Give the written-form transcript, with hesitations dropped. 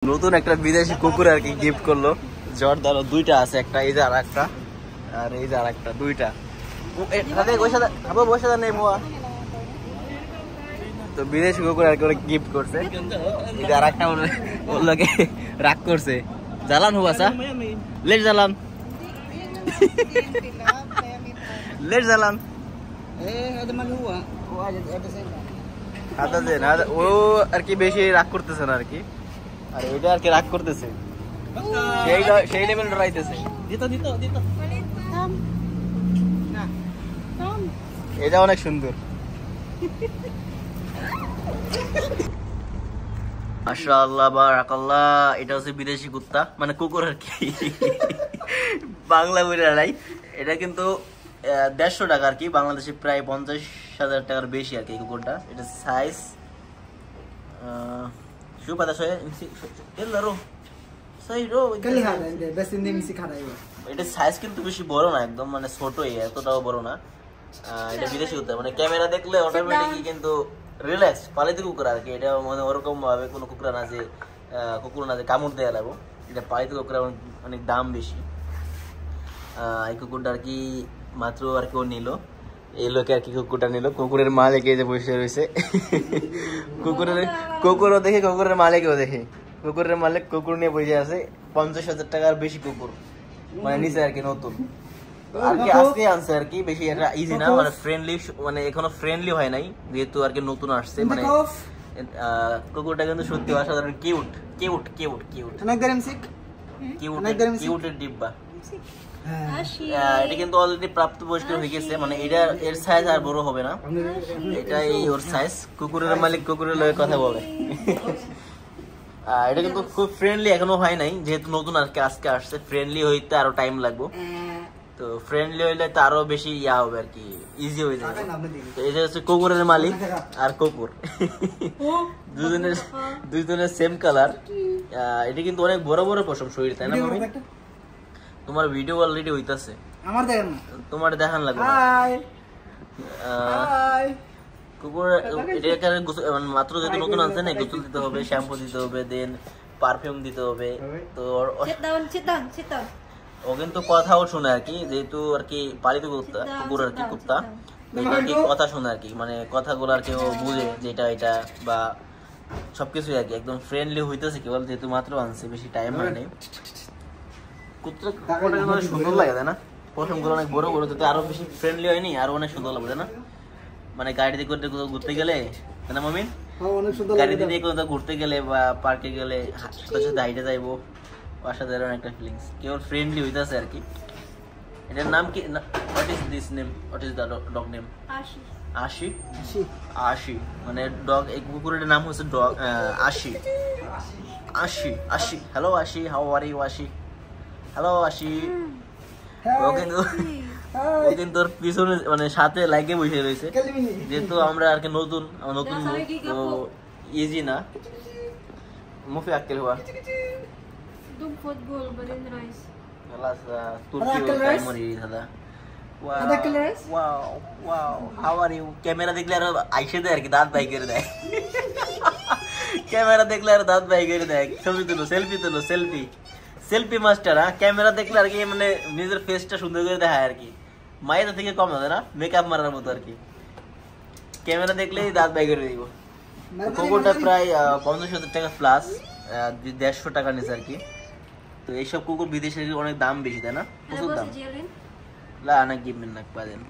নতুন একটা বিদেশি কুকুর আর কি গিফট করলো জর্দারও দুইটা আছে, একটা এই যে আর একটা, আর এই যে আর একটা, দুইটা নেই মোয়া। তো বিদেশি কুকুর আর কি ওরা গিফট করছে, এই যে আর একটা ওর লোকে রাগ করছে। জ্বালান হুয়া সা লেট জ্বালান লেট জ্বালান ও আর কি বেশি রাগ করতেছে না আর কি, আর ওইটা আর কি রাগ করতেছে, সেই লেভেল ডরাইতেছে। এটা অনেক সুন্দর। মাশাআল্লাহ বারাকাল্লাহ। এটা হচ্ছে বিদেশি কুত্তা, মানে কুকুর আর কি, বাংলা বইটা নাই। এটা কিন্তু 150 টাকা আর কি, বাংলাদেশে প্রায় 50,000 টাকার বেশি আর কি কুকুরটা। এটা সাইজ এটা সাইজ কিন্তু বেশি বড় না, একদম মানে ছোটই, এতটাও বড় না। এটা বিদেশি কুত্তা, মানে ক্যামেরা দেখলে অটোমেটিকলি কিন্তু রিল্যাক্স পালিত কুকুর আর কি। এটা মানে ওরকম ভাবে কোনো কুকুর না যে কামড় দেওয়া লাগবো। এটা পালিত কুকুর অনেক দাম বেশি। এই কুকুরটা আর কি মাত্র আর কি ও নিল, এই লোকে আর কি কুকুরটা নিল। কুকুরের মালিক এই যে বসে রয়েছে, কুকুরও দেখে, কুকুরের মালিকও দেখে। কুকুরের মালিক কুকুর নিয়ে বসে আছে, 50,000 টাকার বেশি কুকুর, মানে নিচে আর কি নতুন আর কি আজকে আনছে আর কি। বেশি এটা ইজি না, মানে ফ্রেন্ডলি, মানে এখনো ফ্রেন্ডলি হয় নাই যেহেতু আর কি নতুন আসছে। মানে কুকুরটা কিন্তু সত্যি অসাধারণ কিউট কিউট কিউট কিউট কিউটের ডিব্বা। এটা কিন্তু অলরেডি প্রাপ্তবয়স্ক হয়ে গেছে, মানে এটা এর সাইজ আর বড় হবে না, এটাই ওর সাইজ। কুকুরের মালিক কুকুরের লগে কথা বলে। এটা কিন্তু খুব ফ্রেন্ডলি এখনো হয় নাই, যেহেতু নতুন আর কি আজকে আসছে। ফ্রেন্ডলি হইতে আরো টাইম লাগবে, তো ফ্রেন্ডলি হইলে তো আরো বেশি ইয়া হবে আর কি, ইজি হয়ে যাবে। তো এটা হচ্ছে কুকুরের মালিক আর কুকুর, দুজনের সেম কালার। এটা কিন্তু অনেক বড় বড় পশম শরীর, তাই না মামি? তোমার ভিডিও অলরেডি হইতাছে, তোমার দেখান লাগবে। কুকুর এটা মাত্র যদি নতুন আনছে না, গোসল দিতে হবে, শ্যাম্পু দিতে হবে, দেন পারফিউম দিতে হবে। তো ও কিন্তু কথাও শুনে আর কি, যেহেতু আর কি পালিত কুকুর আর কি কুত্তা, এটা আর কি কথা শুনে আর কি, মানে কথাগুলো আর কি ও বুঝে যেটা এটা বা সবকিছু আর কি। একদম ফ্রেন্ডলি হইতেছে কেবল, যেহেতু মাত্র আনছে, বেশি টাইম হয় নাই। কুকুরটা অনেক সুন্দর লাগে তাই না? পশমগুলো অনেক বড় বড়, যাতে আরো বেশি ফ্রেন্ডলি হয়নি, আরো অনেক সুন্দর লাগবে তাই না? মানে গাড়িতে করে কোথাও ঘুরতে গেলে, তাই না মামিন? গাড়িতে দিয়ে কোথাও ঘুরতে গেলে বা পার্কে গেলে সাথে সাথে হাইটে যাইবো, অসাধারণ একটা ফিলিংস। কেবল ফ্রেন্ডলি হইতাছে আর কি। এটার নাম কি? What is this name? What is the dog name? আশি। আশি মানে ডগ, এই কুকুরের নাম হচ্ছে ডগ আশি। আশি আশি হ্যালো আশি, হাউ আর ইউ আশি? হ্যালো আশি। ও কিন্তু ওর পিছনে মানে সাথে লাগে বসে রয়েছে, যেহেতু আমরা আর কি নতুন তো ইজি না। মুফি আক্কেল হওয়া ক্যামেরা দেখলে আর আইসে দেয় আর কি, দাঁত বাই করে দেয়। ক্যামেরা দেখলে আর দাঁত বাই করে দেয়। ছবি তুলো, সেলফি তুলো, সেলফি মাস্টার। হ্যাঁ, ক্যামেরা দেখলে আর কি মানে নিজের ফেসটা সুন্দর করে দেখায় আর কি। মায়ের থেকে কম হবে না, মেকআপ মারার মতো আর কি। ক্যামেরা দেখলেই দাঁত বাই করে দিব। কুকুরটা প্রায় 50,000 টাকা প্লাস, 150 টাকা নিচে আর কি। তো এইসব কুকুর বিদেশে অনেক দাম বেশি, তাই না? প্রচুর দাম। লা অনেক গিফট না পাবেন।